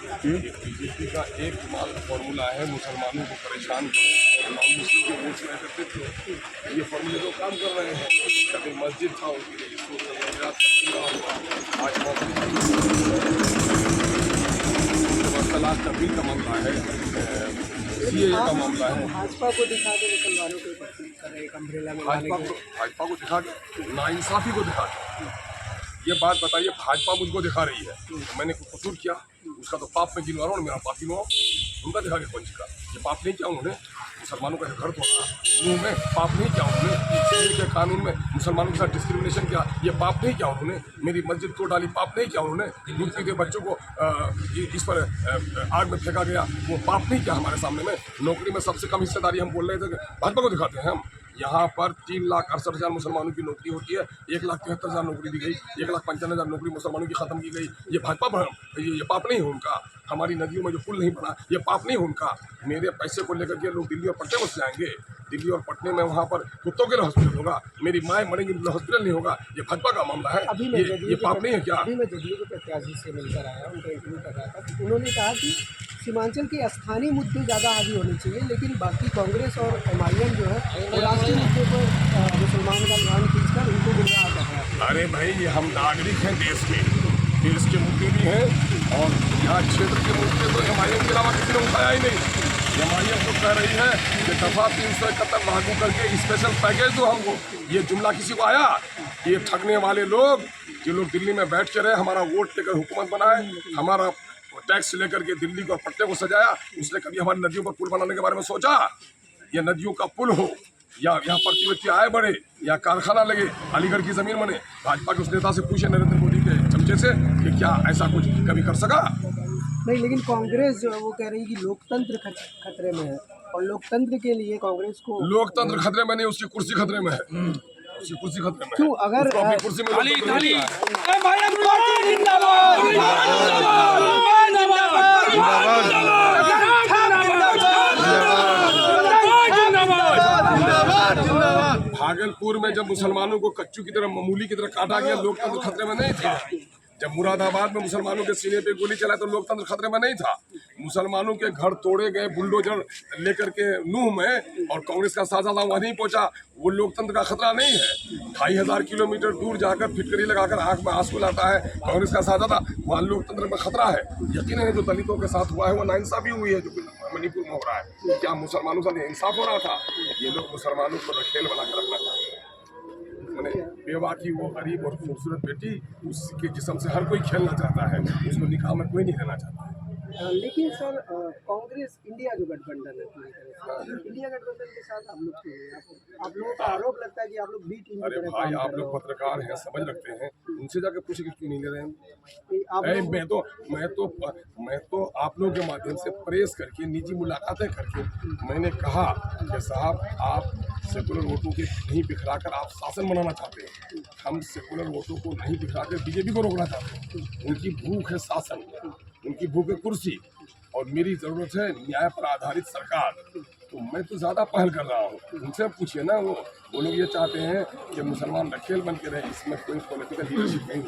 BJP का एक formula है मुसलमानों को परेशान करो और नॉन मुस्लिम के वोट ले करते थे। ये फॉर्मूले तो काम कर रहे हैं। कभी मस्जिद था उनके लिए तलाक का बिल का मामला है, सीएए का मामला है। भाजपा को दिखा के मुसलमानों को एक अम्ब्रेला में भाजपा को दिखा के नाइंसाफी को दिखा के ये बात बताइए, भाजपा मुझको दिखा रही है तो मैंने कुछ कसूर किया, उसका तो पाप में गिनवा रहा हूँ। मेरा पापी लो उनका दिखा के कौन का ये पाप नहीं किया उन्होंने। मुसलमानों का घर तो मुँह में पाप नहीं किया उन्होंने। के कानून में मुसलमानों के साथ डिस्क्रिमिनेशन किया, ये पाप नहीं किया उन्होंने। मेरी मस्जिद को डाली, पाप नहीं किया उन्होंने। दूध पीते बच्चों को इस पर आग में फेंका गया, वो पाप नहीं किया हमारे सामने में। नौकरी में सबसे कम हिस्सेदारी हम बोल रहे थे, भाजपा को दिखाते हैं हम। यहाँ पर 3,68,000 मुसलमानों की नौकरी होती है, 1,73,000 नौकरी दी गई, 1,95,000 नौकरी मुसलमानों की ख़त्म की गई। ये भाजपा ये पाप नहीं है उनका। हमारी नदियों में जो पुल नहीं बना, ये पाप नहीं है उनका। मेरे पैसे को लेकर के लोग दिल्ली और पटने बस जाएंगे। दिल्ली और पटने में वहाँ पर कुत्तों के लिए हॉस्पिटल होगा, मेरी माएँ मरेंगी, हॉस्पिटल नहीं होगा। ये भाजपा का मामला है, ये पाप नहीं है क्या? अभी मैं जदयू के प्रत्याशी से मिलकर आया, उनका इंटरव्यू कर रहा था, तो उन्होंने कहा कि सीमांचल के स्थानीय मुद्दे ज़्यादा हावी होने चाहिए, लेकिन बाकी कांग्रेस और एमआईएम जो है वो राष्ट्रीय मुद्दे पर मुसलमान का ध्यान खींचकर उनको गुमराह कर रहा है। अरे भाई, ये हम नागरिक हैं देश में, देश के मुद्दे भी हैं और यहाँ क्षेत्र के मुद्दे तो एमआईएम के अलावा किसी ने उठाया ही नहीं। एमआईएम तो कह रही है कि दफा 371 लागू करके स्पेशल पैकेज दो हमको। ये जुमला किसी को आया? ये ठगने वाले लोग जो लोग दिल्ली में बैठ के रहे, हमारा वोट लेकर हुकूमत बनाए, हमारा टैक्स लेकर के दिल्ली को और पटने को सजाया, उसने कभी हमारी नदियों पर पुल बनाने के बारे में सोचा? ये नदियों का पुल हो या यहाँ पर व्यक्ति आए बढ़े या कारखाना लगे, अलीगढ़ की ज़मीन बने। भाजपा के उस नेता से पूछे, नरेंद्र मोदी के चमचे से, कि क्या ऐसा कुछ कभी कर सका? नहीं, लेकिन कांग्रेस जो है वो कह रही है कि लोकतंत्र खतरे में है और लोकतंत्र के लिए कांग्रेस को लोकतंत्र खतरे में नहीं, उसकी कुर्सी खतरे में है। उसकी कुर्सी खतरे में। क्यों? अगर अपनी कुर्सी में भागलपुर में जब मुसलमानों को कच्चू की तरह, मामूली की तरह काटा गया, लोकतंत्र खतरे में नहीं था। जब मुरादाबाद में मुसलमानों के सीने पे गोली चलाई तो लोकतंत्र खतरे में नहीं था। मुसलमानों के घर तोड़े गए बुलडोजर लेकर के नूह में और कांग्रेस का साझा वहाँ नहीं पहुंचा, वो लोकतंत्र का खतरा नहीं है। 2,500 किलोमीटर दूर जाकर फिटकरी लगाकर आंख में आंसू लाता है कांग्रेस का साझा था, वहाँ लोकतंत्र में खतरा है। यकीन है जो दलितों के साथ हुआ है वो नाइंसाफी हुई है, जो मणिपुर में हो रहा है। क्या मुसलमानों से इंसाफ हो रहा था? ये लोग मुसलमानों को खेल बनाकर रखना चाहते हैं। बेवा की वो गरीब और खूबसूरत बेटी, उसके जिस्म से हर कोई खेलना चाहता है, उसको निकाह में कोई नहीं रहना चाहता। लेकिन सर, कांग्रेस इंडिया जो गठबंधन है पूरी तरह से, इंडिया गठबंधन के साथ आप लोग क्यों हैं? आप लोगों का आरोप लगता है कि आप लोग बी टीम। अरे भाई, आप लोग पत्रकार हैं, समझ रखते हैं, उनसे जाकर पूछे कि क्यों नहीं ले रहे हैं। मैं तो आप लोगों के माध्यम से प्रेस करके, निजी मुलाकातें करके मैंने कहा कि साहब, आप सेकुलर वोटों के नहीं बिखरा कर आप शासन बनाना चाहते हैं, हम सेकुलर वोटों को नहीं बिखरा कर बीजेपी को रोकना चाहते हैं। उनकी भूख है शासन, उनकी भूख है कुर्सी, और मेरी ज़रूरत है न्याय पर आधारित सरकार। तो मैं तो ज़्यादा पहल कर रहा हूँ, उनसे पूछिए ना। वो लोग ये चाहते हैं कि मुसलमान रखेल बन के रहे, इसमें कोई पॉलिटिकल लीडरशिप नहीं है।